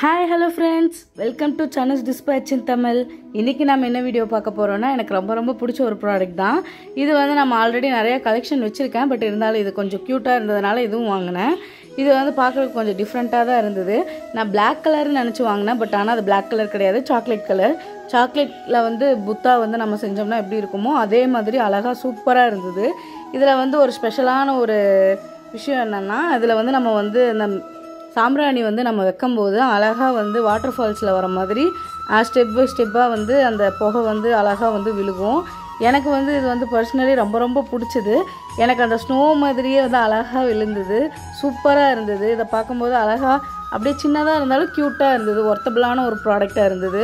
Hi, hello friends. Welcome to Chanu's Dispatch in Tamil. இன்னைக்கு நாம என்ன வீடியோ பார்க்க போறோம்னா எனக்கு ரொம்ப பிடிச்ச ஒரு ப்ராடக்ட் தான். இது வந்து நம்ம ஆல்ரெடி நிறைய கலெக்ஷன் வச்சிருக்கேன், பட் இருந்தாலும் இது கொஞ்சம் கியூட்டா இருந்ததனால இதுவும் வாங்குனேன். இது வந்து பார்க்கிறதுக்கு கொஞ்சம் டிஃபரண்டா தான் இருந்தது. நான் Black கலர்னு நினைச்சு வாங்குனேன், பட் ஆனா அது Black கலர் கிடையாது, சாக்லேட் கலர். சாக்லேட்ல வந்து புத்தா வந்து நம்ம செஞ்சோம்னா எப்படி இருக்குமோ அதே மாதிரி அழகா சூப்பரா இருந்தது. இதுல வந்து ஒரு ஸ்பெஷலான ஒரு விஷயம் என்னன்னா, அதுல வந்து நம்ம வந்து அந்த சாம்பிராணி வந்து நம்ம வைக்கும்போது அழகாக வந்து வாட்டர் ஃபால்ஸில் வர மாதிரி ஸ்டெப் பை ஸ்டெப்பாக வந்து அந்த புகை வந்து அழகாக வந்து விழுகும். எனக்கு வந்து இது வந்து பர்சனலி ரொம்ப பிடிச்சது. எனக்கு அந்த ஸ்னோ மாதிரியே வந்து அழகாக விழுந்தது, சூப்பராக இருந்தது. இதை பார்க்கும்போது அழகாக அப்படியே சின்னதாக இருந்தாலும் க்யூட்டாக இருந்தது, ஒர்த்தபிளான ஒரு ப்ராடக்டாக இருந்தது.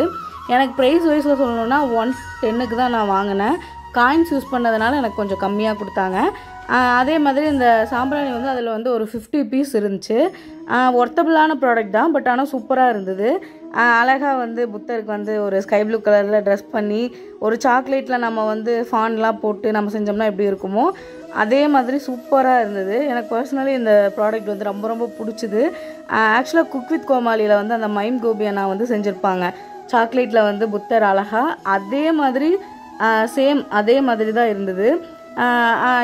எனக்கு ப்ரைஸ் வைஸில் சொல்லணுன்னா 110க்கு தான் நான் வாங்கினேன். காயின்ஸ் யூஸ் பண்ணதுனால எனக்கு கொஞ்சம் கம்மியாக கொடுத்தாங்க. அதே மாதிரி இந்த சாம்பிராணி வந்து அதில் வந்து ஒரு 50 பீஸ் இருந்துச்சு. ஒர்த்தபிளான ப்ராடக்ட் தான், பட் ஆனால் சூப்பராக இருந்தது. அழகாக வந்து புத்தருக்கு வந்து ஒரு ஸ்கை ப்ளூ கலரில் ட்ரெஸ் பண்ணி ஒரு சாக்லேட்டில் நம்ம வந்து ஃபான்லாம் போட்டு நம்ம செஞ்சோம்னா எப்படி இருக்குமோ அதே மாதிரி சூப்பராக இருந்தது. எனக்கு பர்சனலி இந்த ப்ராடக்ட் வந்து ரொம்ப பிடிச்சிது. ஆக்சுவலாக குக் வித் கோமாளியில் வந்து அந்த மைம் கோபியனா வந்து செஞ்சுருப்பாங்க, சாக்லேட்டில் வந்து புத்தர் அழகாக அதே மாதிரி சேம் அதே மாதிரி தான் இருந்தது.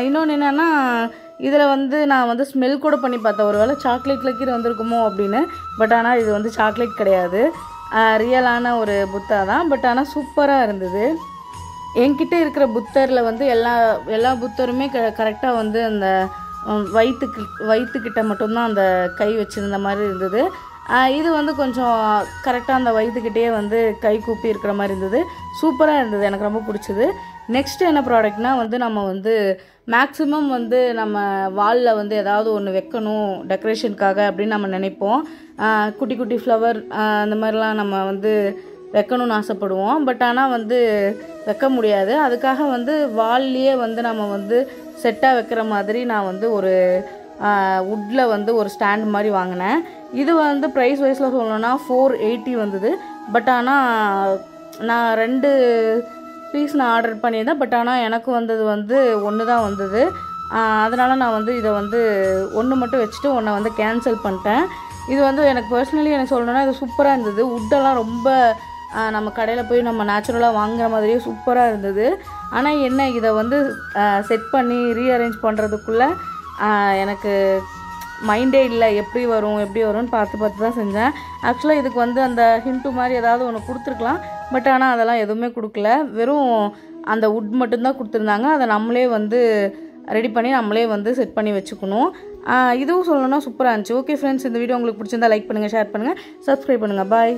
இன்னொன்று என்னென்னா, இதில் வந்து நான் வந்து ஸ்மெல் கூட பண்ணி பார்த்தேன், ஒரு வேளை சாக்லேட்டில் கீரை வந்திருக்குமோ அப்படின்னு. பட் ஆனால் இது வந்து சாக்லேட் கிடையாது, ரியலான ஒரு புத்தா தான். பட் ஆனால் சூப்பராக இருந்தது. என்கிட்ட இருக்கிற புத்தரில் வந்து எல்லா புத்தருமே கரெக்டாக வந்து அந்த வயிற்றுக்கிட்ட மட்டும்தான் அந்த கை வச்சுருந்த மாதிரி இருந்தது. இது வந்து கொஞ்சம் கரெக்டாக அந்த வயிற்றுக்கிட்டே வந்து கை கூப்பி இருக்கிற மாதிரி இருந்தது, சூப்பராக இருந்தது, எனக்கு ரொம்ப பிடிச்சது. நெக்ஸ்ட் என்ன ப்ராடக்ட்னால் வந்து நம்ம வந்து மேக்ஸிமம் வந்து நம்ம வாலில் வந்து ஏதாவது ஒன்று வைக்கணும் டெக்கரேஷனுக்காக அப்படின்னு நம்ம நினைப்போம். குட்டி குட்டி ஃப்ளவர் அந்த மாதிரிலாம் நம்ம வந்து வைக்கணும்னு ஆசைப்படுவோம். பட் ஆனால் வந்து வைக்க முடியாது. அதுக்காக வந்து வால்லையே வந்து நம்ம வந்து செட்டாக வைக்கிற மாதிரி நான் வந்து ஒரு வுட்டில் வந்து ஒரு ஸ்டாண்ட் மாதிரி வாங்கினேன். இது வந்து ப்ரைஸ் வைஸில் சொல்லணுன்னா 480 வந்தது. பட் ஆனால் நான் 2 பீஸ் நான் ஆர்டர் பண்ணியிருந்தேன், பட் ஆனால் எனக்கு வந்தது வந்து 1 தான் வந்தது. அதனால் நான் வந்து இதை வந்து 1 மட்டும் வச்சுட்டு 1 வந்து கேன்சல் பண்ணிட்டேன். இது வந்து எனக்கு பர்சனலி எனக்கு சொல்லணுன்னா இது சூப்பராக இருந்தது. வுட்டெல்லாம் ரொம்ப நம்ம கடையில் போய் நம்ம நேச்சுரலாக வாங்குற மாதிரியே சூப்பராக இருந்தது. ஆனால் என்ன, இதை வந்து செட் பண்ணி ரீஅரேஞ்ச் பண்ணுறதுக்குள்ளே எனக்கு மைண்டே இல்லை, எப்படி வரும்னு பார்த்து தான் செஞ்சேன். ஆக்சுவலாக இதுக்கு வந்து அந்த ஹிண்ட்டு மாதிரி ஏதாவது ஒன்று கொடுத்துருக்கலாம், பட் ஆனால் அதெல்லாம் எதுவுமே கொடுக்கல. வெறும் அந்த வுட் மட்டும்தான் கொடுத்துருந்தாங்க. அதை நம்மளே வந்து ரெடி பண்ணி நம்மளே வந்து செட் பண்ணி வச்சுக்கணும். இதுவும் சொல்லணும்னா சூப்பராக இருந்துச்சு. ஓகே ஃப்ரெண்ட்ஸ், இந்த வீடியோ உங்களுக்கு பிடிச்சிருந்தா லைக் பண்ணுங்கள், ஷேர் பண்ணுங்கள், சப்ஸ்கிரைப் பண்ணுங்கள். பாய்.